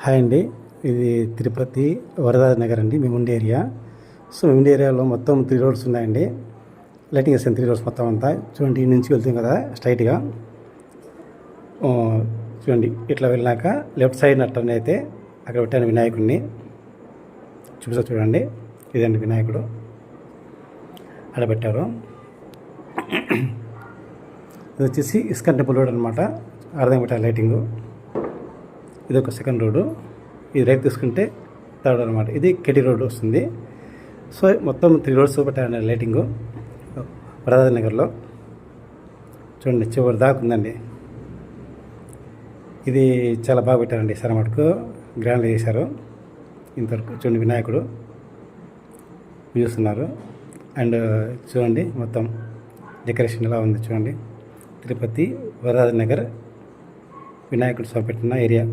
Hi అండి. ఇది తిరుపతి వరదాది నగర్ అండి మేము ఉండే ఏరియా. సో మేము ఉండే ఏరియాలో మొత్తం 3 రోడ్స్ ఉన్నాయండి. లైటింగ్ వేసాను 3 రోడ్స్ మొత్తం అంతా. చూడండి, ఈ నుంచి వెళ్తాం కదా స్ట్రైట్గా. చూడండి, ఇట్లా వెళ్ళాక లెఫ్ట్ సైడ్ అట్లనే అయితే అక్కడ పెట్టాను వినాయకుడిని. చూపిస్తా చూడండి, ఇదండి వినాయకుడు అక్కడ పెట్టారు. ఇది వచ్చేసి ఇస్కాన్ టెంపుల్ రోడ్ అనమాట. అర్థం పెట్టారు లైటింగు. ఇది ఒక సెకండ్ రోడ్డు. ఇది రైట్ తీసుకుంటే థర్డ్ అనమాట. ఇది కేటీ రోడ్ వస్తుంది. సో మొత్తం 3 రోడ్స్ పెట్టారండి లైటింగు వరదాది నగర్లో. చూడండి, చివరి దాకా ఉందండి. ఇది చాలా బాగా పెట్టారండి. సరే మటుకు గ్రాండ్గా చేశారు. ఇంతవరకు చూడండి, వినాయకుడు చూస్తున్నారు. అండ్ చూడండి మొత్తం డెకరేషన్ ఎలా ఉంది చూడండి. తిరుపతి వరదాది నగర్ వినాయకుడు స్వామి పెట్టిన ఏరియా.